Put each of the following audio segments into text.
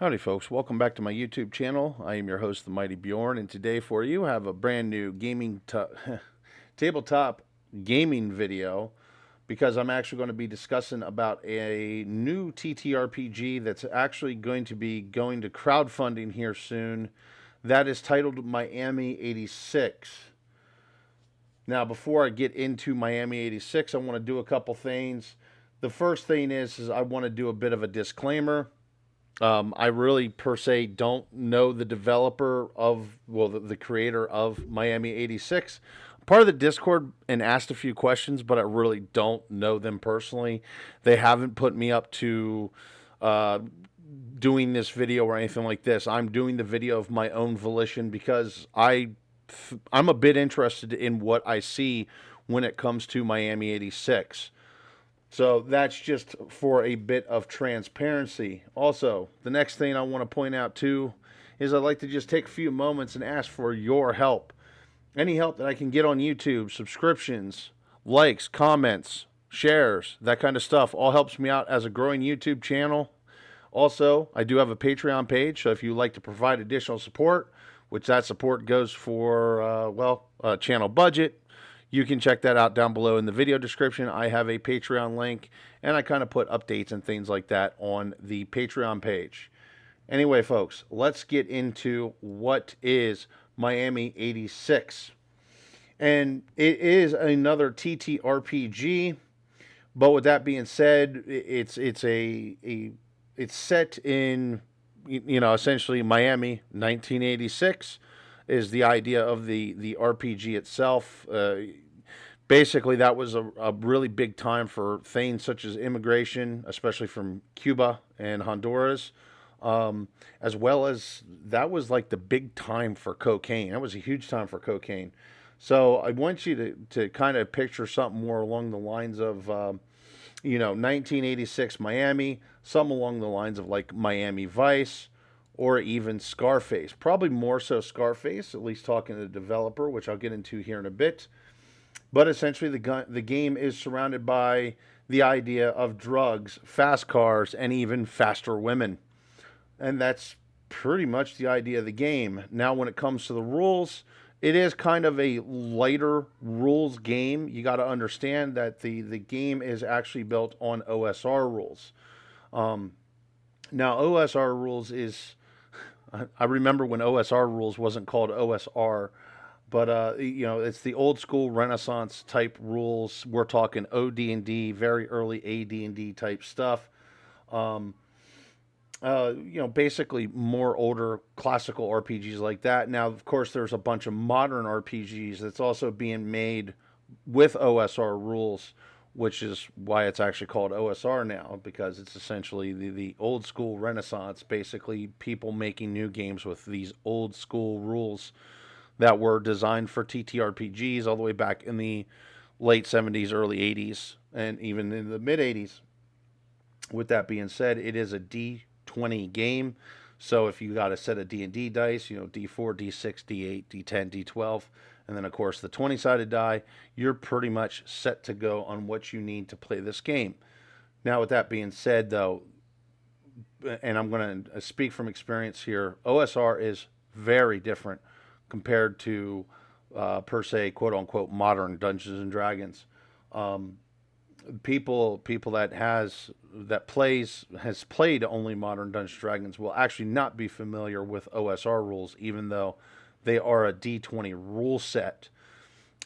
Howdy folks, welcome back to my YouTube channel. I am your host, the Mighty Bjorn, and today for you I have a brand new tabletop gaming video because I'm actually going to be discussing about a new TTRPG that's actually going to be going to crowdfunding here soon. That is titled Miami 86. Now, before I get into Miami 86, I want to do a couple things. The first thing is I want to do a bit of a disclaimer. I really, per se, don't know the developer of, well, the creator of Miami 86. Part of the Discord and asked a few questions, but I really don't know them personally. They haven't put me up to uh, doing this video or anything like this. I'm doing the video of my own volition because I'm a bit interested in what I see when it comes to Miami 86. So that's just for a bit of transparency. Also, the next thing I want to point out too is I'd like to just take a few moments and ask for your help. Any help that I can get on YouTube, subscriptions, likes, comments, shares, that kind of stuff, all helps me out as a growing YouTube channel. Also, I do have a Patreon page, so if you like to provide additional support, which that support goes for, channel budget, you can check that out down below in the video description. I have a Patreon link, and I kind of put updates and things like that on the Patreon page. Anyway, folks, let's get into what is Miami 86. And it is another TTRPG, but with that being said, it's set in essentially Miami 1986 is the idea of the RPG itself. Basically, that was a really big time for things such as immigration, especially from Cuba and Honduras, as well as that was like the big time for cocaine. That was a huge time for cocaine. So I want you to kind of picture something more along the lines of, 1986 Miami, some along the lines of like Miami Vice, or even Scarface. Probably more so Scarface, at least talking to the developer, which I'll get into here in a bit. But essentially, the game is surrounded by the idea of drugs, fast cars, and even faster women. And that's pretty much the idea of the game. Now, when it comes to the rules, it is kind of a lighter rules game. You got to understand that the game is actually built on OSR rules. Um, Now, OSR rules is, I remember when OSR rules wasn't called OSR, but it's the old school Renaissance type rules. We're talking OD&D, very early AD&D type stuff. Um, Basically more older classical RPGs like that. Now, of course, there's a bunch of modern RPGs that's also being made with OSR rules, which is why it's actually called OSR now, because it's essentially the old school Renaissance, basically people making new games with these old school rules that were designed for TTRPGs all the way back in the late 70s, early 80s, and even in the mid 80s. With that being said, it is a D20 game. So if you got a set of D&D dice, D4, D6, D8, D10, D12, and then of course the 20-sided die, you're pretty much set to go on what you need to play this game. Now with that being said though, and I'm going to speak from experience here, OSR is very different compared to per se quote unquote modern Dungeons and Dragons. Um, people that has played only modern Dungeons and Dragons will actually not be familiar with OSR rules, even though they are a D20 rule set.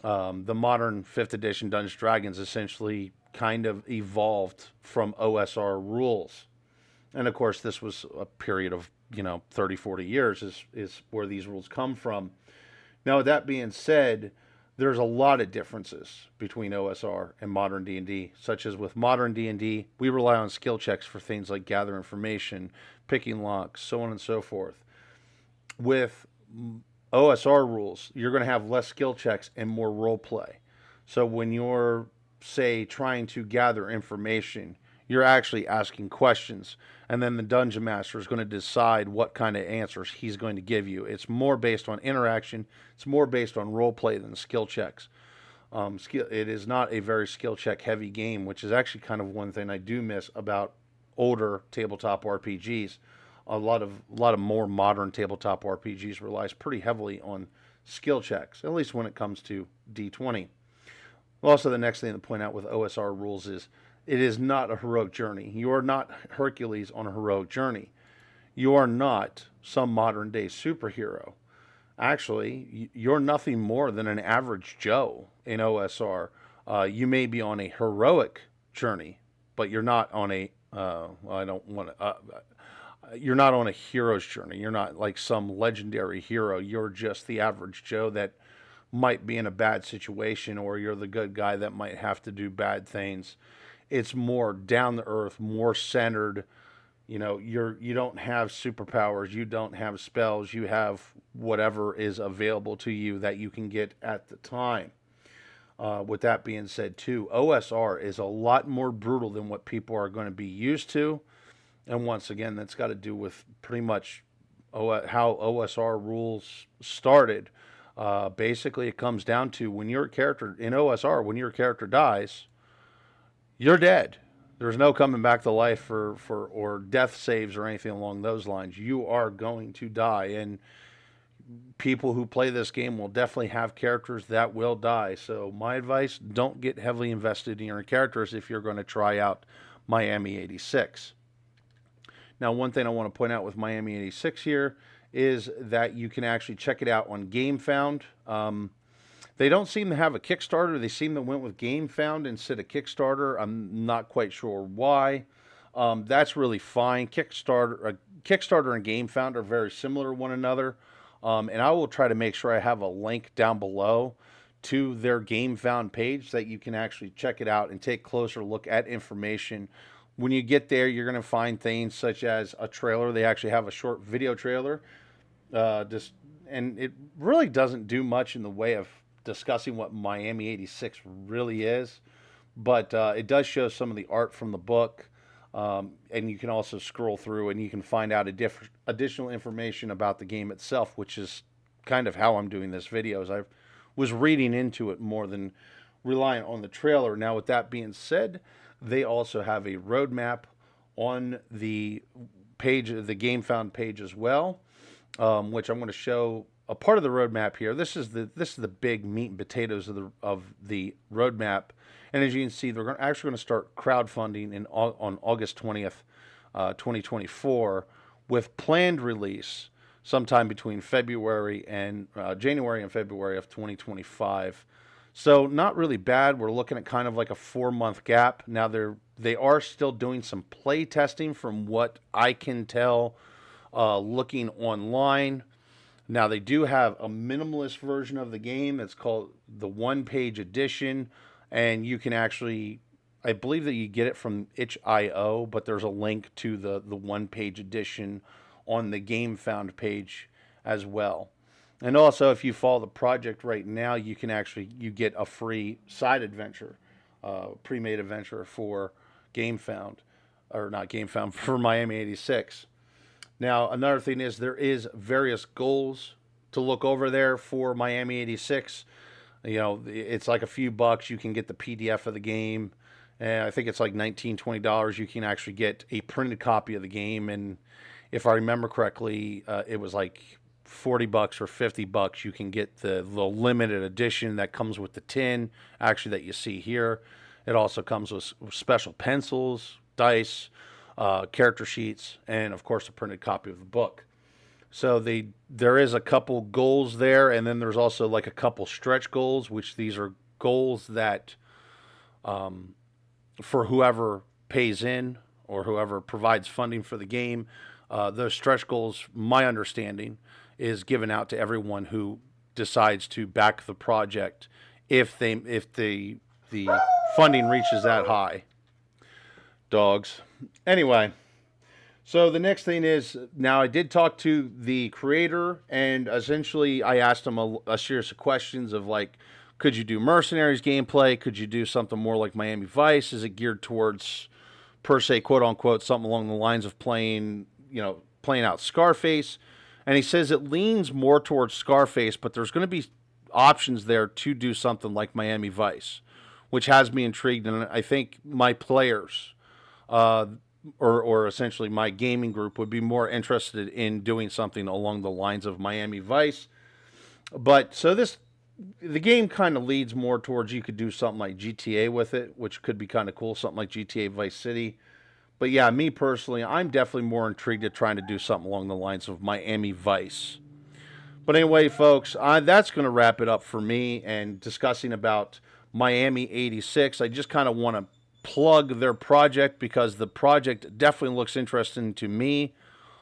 The modern 5th edition Dungeons and Dragons essentially kind of evolved from OSR rules. And of course, this was a period of 30, 40 years is where these rules come from. Now, with that being said, there's a lot of differences between OSR and modern D&D, such as with modern D&D, we rely on skill checks for things like gather information, picking locks, so on and so forth. With OSR rules, you're going to have less skill checks and more role play. So when you're, say, trying to gather information, you're actually asking questions, and then the dungeon master is going to decide what kind of answers he's going to give you. It's more based on interaction. It's more based on role play than skill checks. It is not a very skill check heavy game, which is actually kind of one thing I do miss about older tabletop RPGs. a lot of more modern tabletop RPGs relies pretty heavily on skill checks, at least when it comes to D20. Also, the next thing to point out with OSR rules is it is not a heroic journey. You are not Hercules on a heroic journey. You are not some modern day superhero. Actually, you're nothing more than an average Joe in OSR. You may be on a heroic journey, but you're not on a I don't want to. You're not on a hero's journey. You're not like some legendary hero. You're just the average Joe that might be in a bad situation, or you're the good guy that might have to do bad things. It's more down the earth, more centered. You don't have superpowers, you don't have spells, you have whatever is available to you that you can get at the time. With that being said, too, OSR is a lot more brutal than what people are going to be used to. And once again, that's got to do with pretty much how OSR rules started. Basically, it comes down to when your character in OSR, when your character dies, you're dead. There's no coming back to life for or death saves or anything along those lines. You are going to die, and people who play this game will definitely have characters that will die. So my advice: don't get heavily invested in your characters if you're going to try out Miami 86. Now, one thing I want to point out with Miami 86 here is that you can actually check it out on Gamefound. They don't seem to have a Kickstarter. They seem to went with Gamefound instead of Kickstarter. I'm not quite sure why. That's really fine. Kickstarter and Gamefound are very similar to one another. And I will try to make sure I have a link down below to their Gamefound page so that you can actually check it out and take a closer look at information. When you get there, you're going to find things such as a trailer. They actually have a short video trailer. And it really doesn't do much in the way of discussing what Miami 86 really is, but it does show some of the art from the book, and you can also scroll through and you can find out additional information about the game itself, which is kind of how I'm doing this video. Is I was reading into it more than relying on the trailer. Now, with that being said, they also have a roadmap on the page, the Gamefound page as well, which I'm going to show a part of the roadmap here. This is the big meat and potatoes of the roadmap, and as you can see, they're actually going to start crowdfunding on August 20th, 2024, with planned release sometime between January and February of 2025. So not really bad. We're looking at kind of like a 4-month gap. Now they are still doing some play testing from what I can tell, looking online. Now, they do have a minimalist version of the game. It's called the one-page edition, and you can actually, I believe that you get it from itch.io, but there's a link to the one-page edition on the Gamefound page as well. And also, if you follow the project right now, you get a free side adventure, pre-made adventure for Gamefound, or not Gamefound, for Miami 86. Now, another thing is there is various goals to look over there for Miami 86. It's like a few bucks. You can get the PDF of the game. And I think it's like $19, $20. You can actually get a printed copy of the game. And if I remember correctly, it was like $40 or $50. You can get the limited edition that comes with the tin, actually, that you see here. It also comes with special pencils, dice, character sheets, and of course a printed copy of the book. So there is a couple goals there, and then there's also like a couple stretch goals, which these are goals that for whoever pays in or whoever provides funding for the game. Those stretch goals, my understanding, is given out to everyone who decides to back the project if the funding reaches that high. Dogs. Anyway, so the next thing is, now I did talk to the creator, and essentially I asked him a series of questions of like, could you do Mercenaries gameplay? Could you do something more like Miami Vice? Is it geared towards, per se, quote unquote, something along the lines of playing out Scarface? And he says it leans more towards Scarface, but there's going to be options there to do something like Miami Vice, which has me intrigued, and I think my players or essentially my gaming group would be more interested in doing something along the lines of Miami Vice. But so the game kind of leads more towards you could do something like GTA with it, which could be kind of cool, something like GTA Vice City. But yeah, me personally, I'm definitely more intrigued at trying to do something along the lines of Miami Vice. But anyway, folks, that's going to wrap it up for me and discussing about Miami 86. I just kind of want to plug their project because the project definitely looks interesting to me.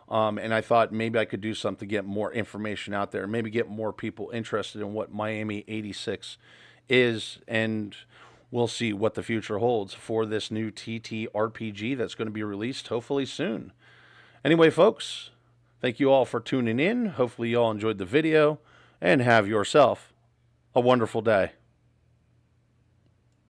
And I thought maybe I could do something to get more information out there, maybe get more people interested in what Miami 86 is. And we'll see what the future holds for this new TTRPG that's going to be released hopefully soon. Anyway, folks, thank you all for tuning in. Hopefully, you all enjoyed the video and have yourself a wonderful day.